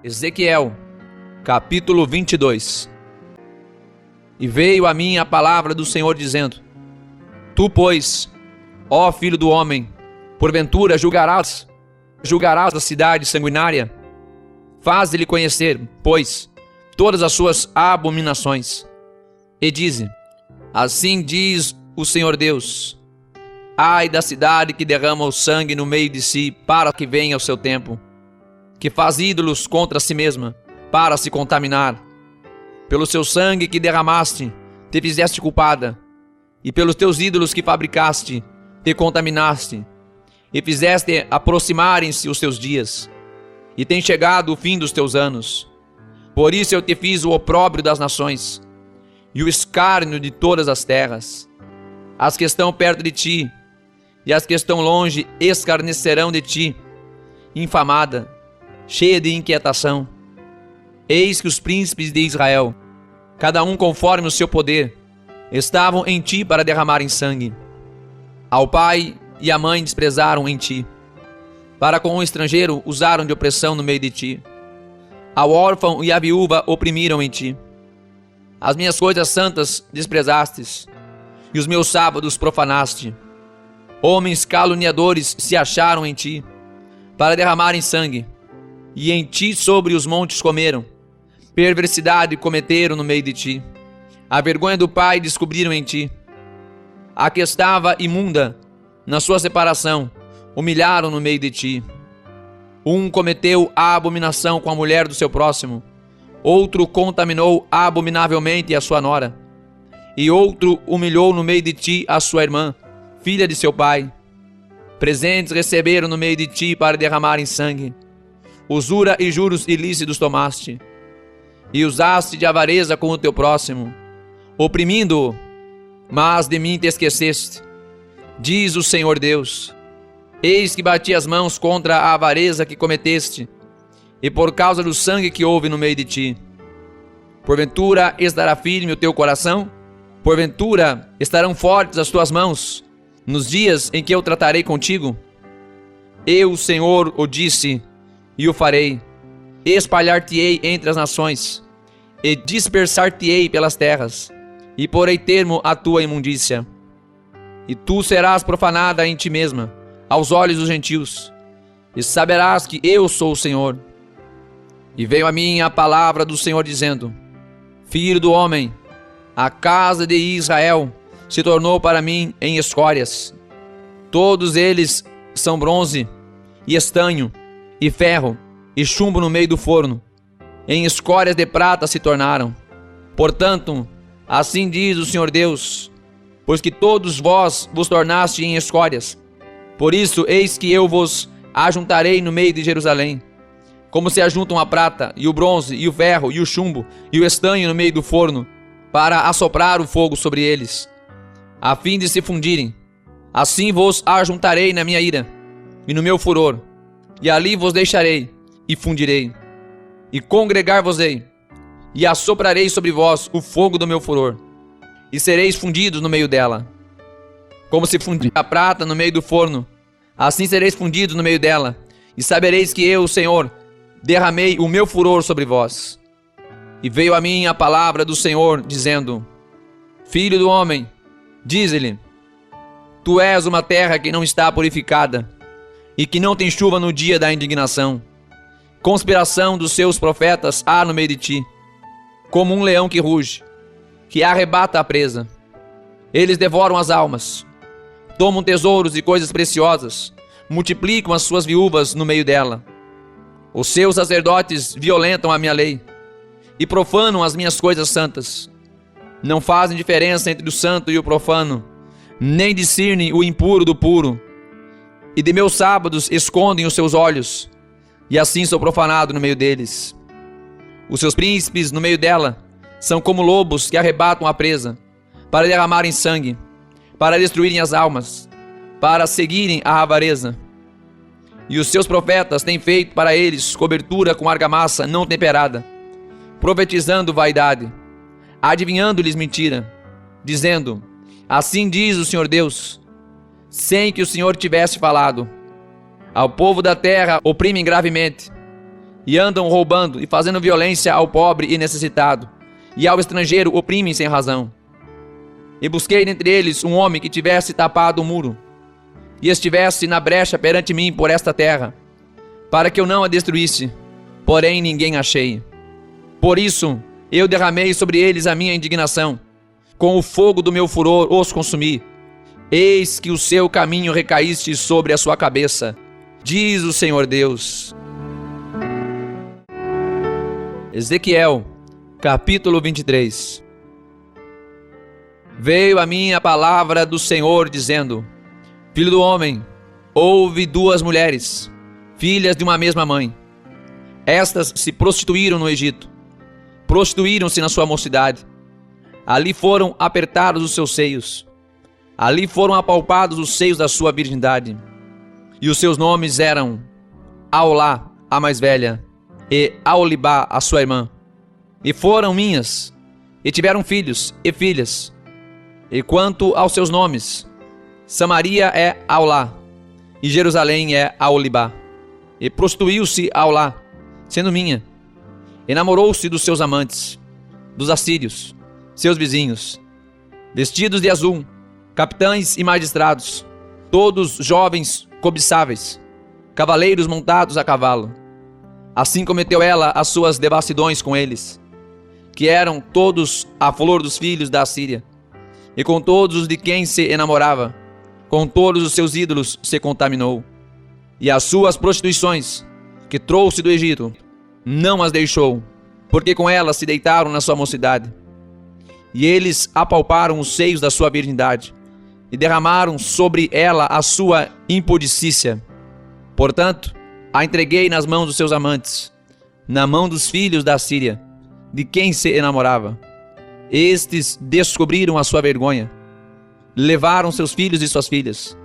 Ezequiel, capítulo 22. E veio a mim a palavra do Senhor dizendo: Tu, pois, ó filho do homem, porventura julgarás a cidade sanguinária? Faze-lhe conhecer, pois, todas as suas abominações. E dize: Assim diz o Senhor Deus: Ai da cidade que derrama o sangue no meio de si, para que venha o seu tempo, que faz ídolos contra si mesma, para se contaminar. Pelo seu sangue que derramaste, te fizeste culpada, e pelos teus ídolos que fabricaste, te contaminaste, e fizeste aproximarem-se os teus dias, e tem chegado o fim dos teus anos. Por isso eu te fiz o opróbrio das nações, e o escárnio de todas as terras. As que estão perto de ti, e as que estão longe, escarnecerão de ti, infamada, cheia de inquietação. Eis que os príncipes de Israel, cada um conforme o seu poder, estavam em ti para derramarem sangue. Ao pai e à mãe desprezaram em ti, para com o estrangeiro usaram de opressão no meio de ti. Ao órfão e à viúva oprimiram em ti. As minhas coisas santas desprezastes, e os meus sábados profanaste. Homens caluniadores se acharam em ti, para derramarem sangue, e em ti sobre os montes comeram. Perversidade cometeram no meio de ti. A vergonha do pai descobriram em ti. A que estava imunda na sua separação, humilharam no meio de ti. Um cometeu a abominação com a mulher do seu próximo, outro contaminou abominavelmente a sua nora, e outro humilhou no meio de ti a sua irmã, filha de seu pai. Presentes receberam no meio de ti para derramarem sangue. Usura e juros ilícitos tomaste, e usaste de avareza com o teu próximo, oprimindo-o, mas de mim te esqueceste. Diz o Senhor Deus: Eis que bati as mãos contra a avareza que cometeste, e por causa do sangue que houve no meio de ti. Porventura estará firme o teu coração? Porventura estarão fortes as tuas mãos, nos dias em que eu tratarei contigo? Eu, o Senhor, o disse, e o farei. Espalhar-te-ei entre as nações, e dispersar-te-ei pelas terras, e porei termo à tua imundícia. E tu serás profanada em ti mesma, aos olhos dos gentios, e saberás que eu sou o Senhor. E veio a mim a palavra do Senhor dizendo: Filho do homem, a casa de Israel se tornou para mim em escórias. Todos eles são bronze, e estanho, e ferro, e chumbo no meio do forno. Em escórias de prata se tornaram. Portanto, assim diz o Senhor Deus: Pois que todos vós vos tornaste em escórias, por isso eis que eu vos ajuntarei no meio de Jerusalém, como se ajuntam a prata, e o bronze, e o ferro, e o chumbo, e o estanho no meio do forno, para assoprar o fogo sobre eles, a fim de se fundirem. Assim vos ajuntarei na minha ira, e no meu furor, e ali vos deixarei, e fundirei, e congregar-vos-ei, e assoprarei sobre vós o fogo do meu furor, e sereis fundidos no meio dela. Como se fundir a prata no meio do forno, assim sereis fundidos no meio dela, e sabereis que eu, o Senhor, derramei o meu furor sobre vós. E veio a mim a palavra do Senhor, dizendo: Filho do homem, dize-lhe: Tu és uma terra que não está purificada, e que não tem chuva no dia da indignação. Conspiração dos seus profetas há no meio de ti, como um leão que ruge, que arrebata a presa. Eles devoram as almas, tomam tesouros e coisas preciosas, multiplicam as suas viúvas no meio dela. Os seus sacerdotes violentam a minha lei e profanam as minhas coisas santas. Não fazem diferença entre o santo e o profano, nem discernem o impuro do puro. E de meus sábados escondem os seus olhos, e assim sou profanado no meio deles. Os seus príncipes no meio dela são como lobos que arrebatam a presa, para derramarem sangue, para destruírem as almas, para seguirem a avareza. E os seus profetas têm feito para eles cobertura com argamassa não temperada, profetizando vaidade, adivinhando-lhes mentira, dizendo: Assim diz o Senhor Deus, sem que o Senhor tivesse falado. Ao povo da terra oprimem gravemente, e andam roubando e fazendo violência ao pobre e necessitado, e ao estrangeiro oprimem sem razão. E busquei dentre eles um homem que tivesse tapado o muro, e estivesse na brecha perante mim por esta terra, para que eu não a destruísse, porém ninguém achei. Por isso eu derramei sobre eles a minha indignação, com o fogo do meu furor os consumi. Eis que o seu caminho recaíste sobre a sua cabeça, diz o Senhor Deus. Ezequiel, capítulo 23. Veio a mim a palavra do Senhor, dizendo: Filho do homem, houve duas mulheres, filhas de uma mesma mãe. Estas se prostituíram no Egito, prostituíram-se na sua mocidade. Ali foram apertados os seus seios, ali foram apalpados os seios da sua virgindade. E os seus nomes eram Aholá, a mais velha, e Aholibá, a sua irmã. E foram minhas, e tiveram filhos e filhas. E quanto aos seus nomes, Samaria é Aholá, e Jerusalém é Aholibá. E prostituiu-se Aholá, sendo minha, e namorou-se dos seus amantes, dos assírios, seus vizinhos, vestidos de azul, capitães e magistrados, todos jovens cobiçáveis, cavaleiros montados a cavalo. Assim cometeu ela as suas devassidões com eles, que eram todos a flor dos filhos da Assíria, e com todos os de quem se enamorava, com todos os seus ídolos se contaminou. E as suas prostituições, que trouxe do Egito, não as deixou, porque com elas se deitaram na sua mocidade. E eles apalparam os seios da sua virgindade, e derramaram sobre ela a sua impudicícia. Portanto, a entreguei nas mãos dos seus amantes, na mão dos filhos da Síria, de quem se enamorava. Estes descobriram a sua vergonha, levaram seus filhos e suas filhas,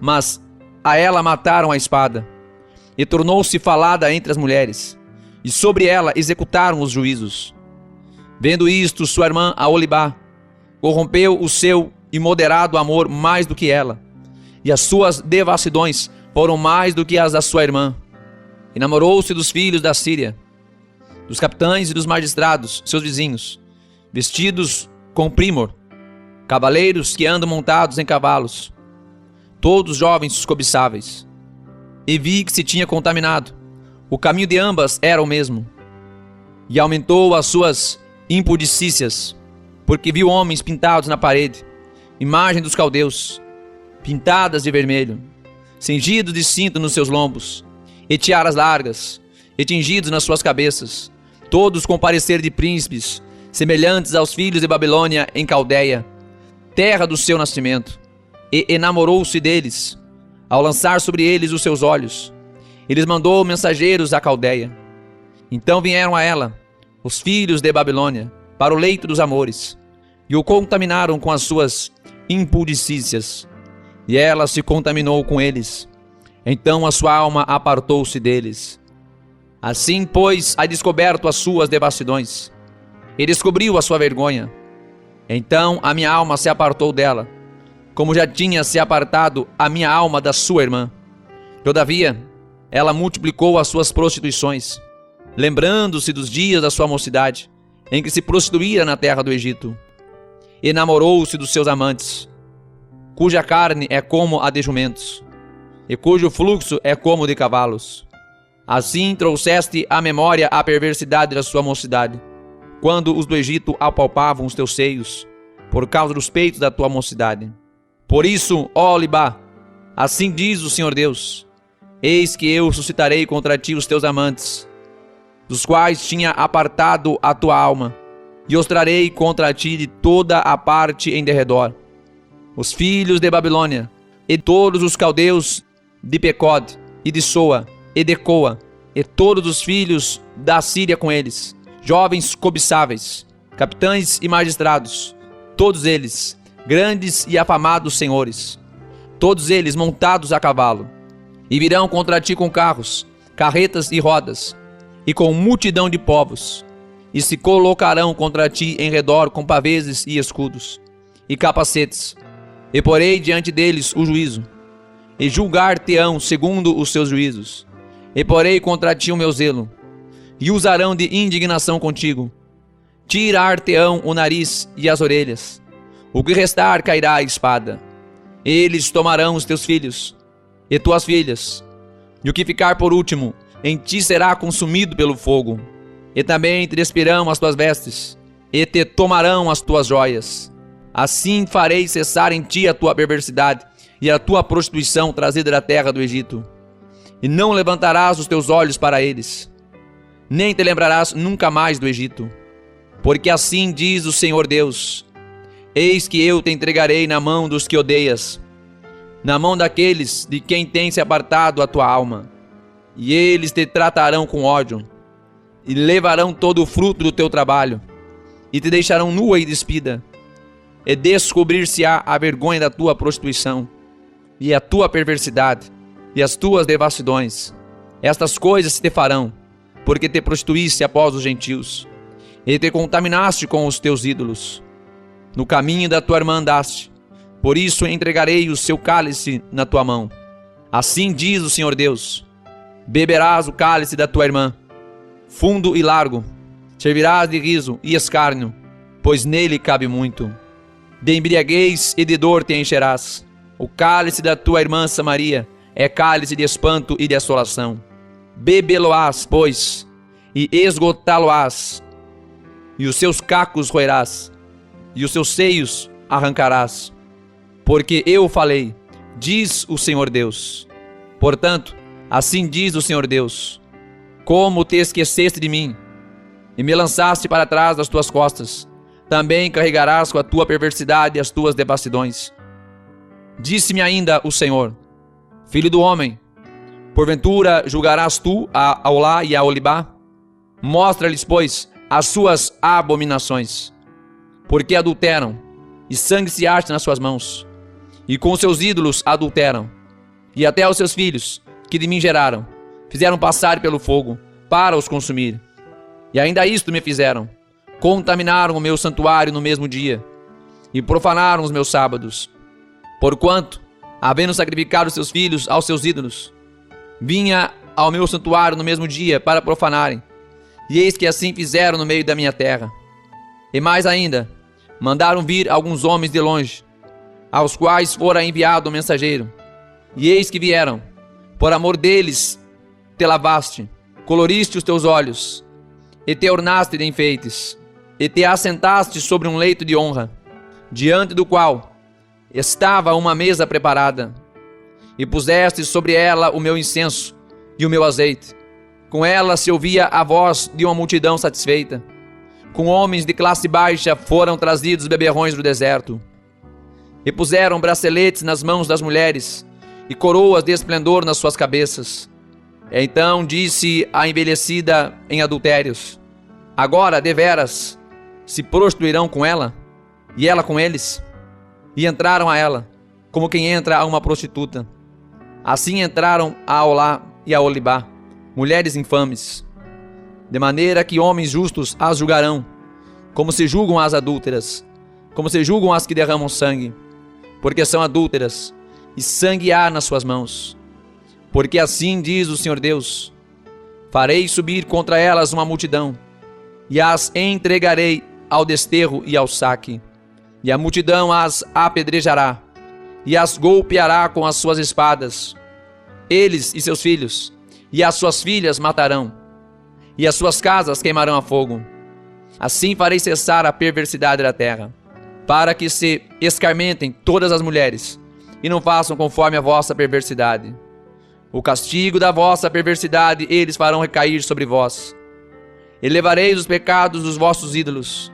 mas a ela mataram a espada, e tornou-se falada entre as mulheres, e sobre ela executaram os juízos. Vendo isto, sua irmã Aholibá corrompeu o seu imoderado amor mais do que ela, e as suas devassidões foram mais do que as da sua irmã. E namorou-se dos filhos da Síria, dos capitães e dos magistrados, seus vizinhos, vestidos com prímor, cavaleiros que andam montados em cavalos, todos jovens cobiçáveis. E vi que se tinha contaminado. O caminho de ambas era o mesmo. E aumentou as suas impudicícias, porque viu homens pintados na parede, imagem dos caldeus, pintadas de vermelho, cingidos de cinto nos seus lombos, e tiaras largas, e tingidos nas suas cabeças, todos com parecer de príncipes, semelhantes aos filhos de Babilônia em Caldeia, terra do seu nascimento. E enamorou-se deles, ao lançar sobre eles os seus olhos. E lhes mandou mensageiros à Caldeia. Então vieram a ela os filhos de Babilônia para o leito dos amores, e o contaminaram com as suas impudicícias, e ela se contaminou com eles. Então a sua alma apartou-se deles. Assim, pois, ha descoberto as suas devassidões, e descobriu a sua vergonha. Então a minha alma se apartou dela, como já tinha se apartado a minha alma da sua irmã. Todavia, ela multiplicou as suas prostituições, lembrando-se dos dias da sua mocidade, em que se prostituíra na terra do Egito. E namorou-se dos seus amantes, cuja carne é como a de jumentos, e cujo fluxo é como de cavalos. Assim trouxeste à memória a perversidade da sua mocidade, quando os do Egito apalpavam os teus seios, por causa dos peitos da tua mocidade. Por isso, ó Aholibá, assim diz o Senhor Deus: eis que eu suscitarei contra ti os teus amantes, dos quais tinha apartado a tua alma, e os trarei contra ti de toda a parte em derredor, os filhos de Babilônia, e todos os caldeus de Pecod, e de Soa, e de Coa, e todos os filhos da Síria com eles, jovens cobiçáveis, capitães e magistrados, todos eles, grandes e afamados senhores, todos eles montados a cavalo, e virão contra ti com carros, carretas e rodas, e com multidão de povos, e se colocarão contra ti em redor com paveses e escudos, e capacetes, e porei diante deles o juízo, e julgar-te-ão segundo os seus juízos, e porei contra ti o meu zelo, e usarão de indignação contigo. Tirar-te-ão o nariz e as orelhas. O que restar cairá a espada. Eles tomarão os teus filhos e tuas filhas, e o que ficar por último em ti será consumido pelo fogo. E também te despirão as tuas vestes, e te tomarão as tuas joias. Assim farei cessar em ti a tua perversidade e a tua prostituição trazida da terra do Egito. E não levantarás os teus olhos para eles, nem te lembrarás nunca mais do Egito. Porque assim diz o Senhor Deus: eis que eu te entregarei na mão dos que odeias, na mão daqueles de quem tem se apartado a tua alma. E eles te tratarão com ódio, e levarão todo o fruto do teu trabalho, e te deixarão nua e despida, e descobrir-se-á a vergonha da tua prostituição, e a tua perversidade, e as tuas devassidões. Estas coisas te farão, porque te prostituíste após os gentios, e te contaminaste com os teus ídolos. No caminho da tua irmã andaste, por isso entregarei o seu cálice na tua mão. Assim diz o Senhor Deus: beberás o cálice da tua irmã, fundo e largo, servirás de riso e escárnio, pois nele cabe muito. De embriaguez e de dor te encherás. O cálice da tua irmã Samaria é cálice de espanto e de assolação. Bebê-lo-ás, pois, e esgotá-lo-ás, e os seus cacos roerás, e os seus seios arrancarás. Porque eu falei, diz o Senhor Deus. Portanto, assim diz o Senhor Deus: como te esqueceste de mim, e me lançaste para trás das tuas costas, também carregarás com a tua perversidade as tuas devassidões. Disse-me ainda o Senhor: filho do homem, porventura julgarás tu a Aholá e a Olibá? Mostra-lhes, pois, as suas abominações, porque adulteram, e sangue se acha nas suas mãos, e com seus ídolos adulteram, e até os seus filhos, que de mim geraram, fizeram passar pelo fogo, para os consumir. E ainda isto me fizeram: contaminaram o meu santuário no mesmo dia, e profanaram os meus sábados. Porquanto, havendo sacrificado seus filhos aos seus ídolos, vinha ao meu santuário no mesmo dia para profanarem, e eis que assim fizeram no meio da minha terra. E mais ainda, mandaram vir alguns homens de longe, aos quais fora enviado um mensageiro, e eis que vieram. Por amor deles te lavaste, coloriste os teus olhos, e te ornaste de enfeites, e te assentaste sobre um leito de honra, diante do qual estava uma mesa preparada, e puseste sobre ela o meu incenso e o meu azeite. Com ela se ouvia a voz de uma multidão satisfeita. Com homens de classe baixa foram trazidos beberrões do deserto. E puseram braceletes nas mãos das mulheres, e coroas de esplendor nas suas cabeças. Então disse a envelhecida em adultérios: agora, deveras, se prostituirão com ela, e ela com eles? E entraram a ela, como quem entra a uma prostituta. Assim entraram a Aholá e a Olibá, mulheres infames. De maneira que homens justos as julgarão, como se julgam as adúlteras, como se julgam as que derramam sangue, porque são adúlteras, e sangue há nas suas mãos. Porque assim diz o Senhor Deus: farei subir contra elas uma multidão, e as entregarei ao desterro e ao saque, e a multidão as apedrejará, e as golpeará com as suas espadas. Eles e seus filhos, e as suas filhas matarão, e as suas casas queimarão a fogo. Assim farei cessar a perversidade da terra, para que se escarmentem todas as mulheres, e não façam conforme a vossa perversidade. O castigo da vossa perversidade eles farão recair sobre vós. E levareis os pecados dos vossos ídolos,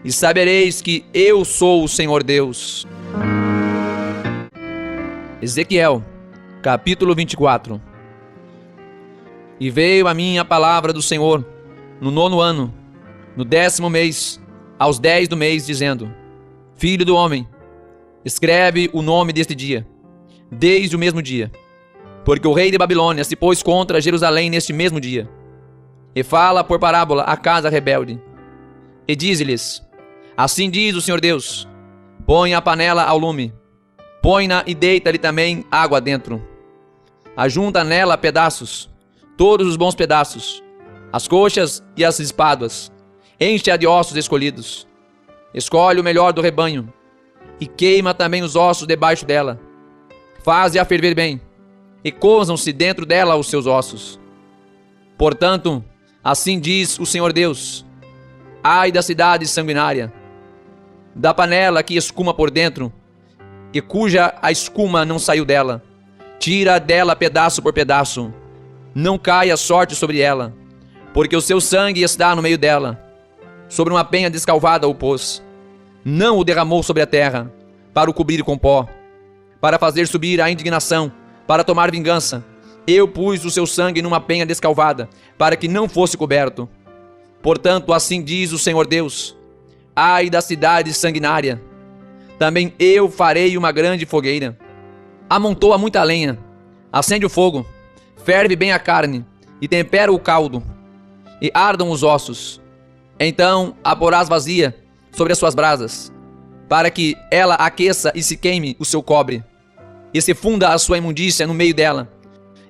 e sabereis que eu sou o Senhor Deus. Ezequiel, capítulo 24. E veio a mim a palavra do Senhor, no 9º ano, no 10º mês, aos 10 do mês, dizendo: filho do homem, escreve o nome deste dia, desde o mesmo dia, porque o rei de Babilônia se pôs contra Jerusalém neste mesmo dia. E fala por parábola à casa rebelde, e diz-lhes: assim diz o Senhor Deus: põe a panela ao lume, põe-na e deita-lhe também água dentro. Ajunta nela pedaços, todos os bons pedaços, as coxas e as espáduas. Enche-a de ossos escolhidos. Escolhe o melhor do rebanho e queima também os ossos debaixo dela. Faze-a ferver bem e cozam-se dentro dela os seus ossos. Portanto, assim diz o Senhor Deus: ai da cidade sanguinária, da panela que escuma por dentro e cuja a escuma não saiu dela. Tira dela pedaço por pedaço, não caia sorte sobre ela, porque o seu sangue está no meio dela. Sobre uma penha descalvada o pôs, não o derramou sobre a terra, para o cobrir com pó, para fazer subir a indignação, para tomar vingança. Eu pus o seu sangue numa penha descalvada, para que não fosse coberto. Portanto, assim diz o Senhor Deus: ai da cidade sanguinária, também eu farei uma grande fogueira. Amontoa muita lenha, acende o fogo, ferve bem a carne, e tempera o caldo, e ardam os ossos. Então a porás vazia sobre as suas brasas, para que ela aqueça e se queime o seu cobre, e se funda a sua imundícia no meio dela,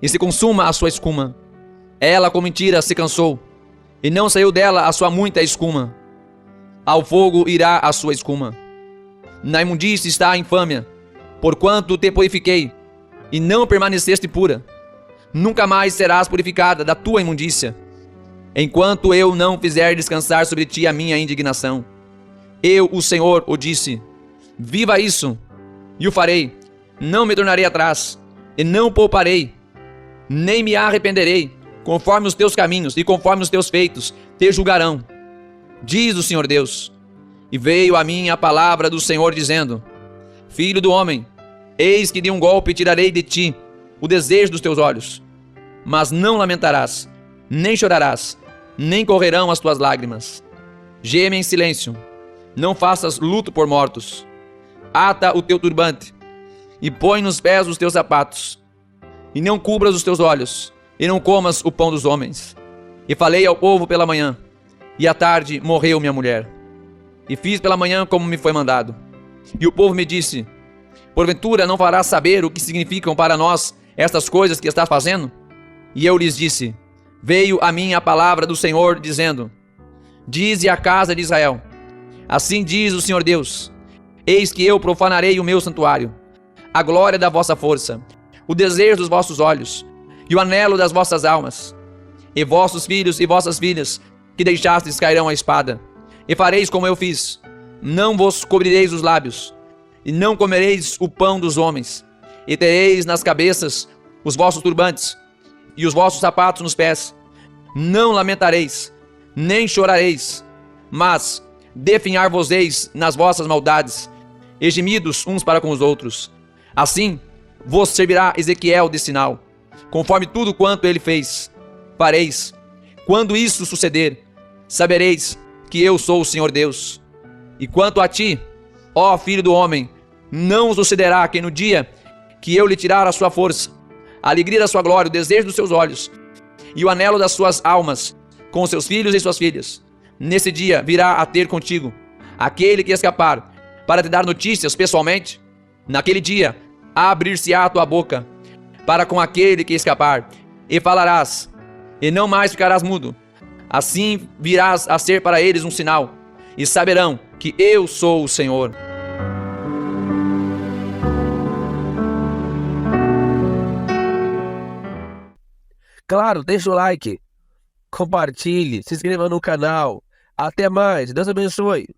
e se consuma a sua escuma. Ela com mentira se cansou, e não saiu dela a sua muita escuma. Ao fogo irá a sua escuma. Na imundícia está a infâmia, porquanto te purifiquei, e não permaneceste pura. Nunca mais serás purificada da tua imundícia, enquanto eu não fizer descansar sobre ti a minha indignação. Eu, o Senhor, o disse. Viva isso, e o farei. Não me tornarei atrás, e não pouparei, nem me arrependerei. Conforme os teus caminhos e conforme os teus feitos te julgarão, diz o Senhor Deus. E veio a mim a palavra do Senhor dizendo: filho do homem, eis que de um golpe tirarei de ti o desejo dos teus olhos, mas não lamentarás, nem chorarás, nem correrão as tuas lágrimas. Geme em silêncio, não faças luto por mortos. Ata o teu turbante e põe nos pés os teus sapatos, e não cubras os teus olhos, e não comas o pão dos homens. E falei ao povo pela manhã, e à tarde morreu minha mulher. E fiz pela manhã como me foi mandado. E o povo me disse: porventura não farás saber o que significam para nós estas coisas que estás fazendo? E eu lhes disse: veio a mim a palavra do Senhor, dizendo: dize à casa de Israel: assim diz o Senhor Deus: eis que eu profanarei o meu santuário, a glória da vossa força, o desejo dos vossos olhos, e o anelo das vossas almas. E vossos filhos e vossas filhas, que deixastes, cairão a espada. E fareis como eu fiz: não vos cobrireis os lábios, e não comereis o pão dos homens, e tereis nas cabeças os vossos turbantes, e os vossos sapatos nos pés. Não lamentareis, nem chorareis, mas definhar-vos-eis nas vossas maldades, e gemidos uns para com os outros. Assim vos servirá Ezequiel de sinal, conforme tudo quanto ele fez. Fareis. Quando isso suceder, sabereis que eu sou o Senhor Deus. E quanto a ti, ó filho do homem, não sucederá que no dia que eu lhe tirar a sua força, a alegria da sua glória, o desejo dos seus olhos e o anelo das suas almas, com seus filhos e suas filhas, nesse dia virá a ter contigo aquele que escapar, para te dar notícias pessoalmente. Naquele dia abrir-se-á a tua boca para com aquele que escapar, e falarás, e não mais ficarás mudo. Assim virás a ser para eles um sinal, e saberão que eu sou o Senhor. Claro, deixa o like, compartilhe, se inscreva no canal. Até mais, Deus abençoe.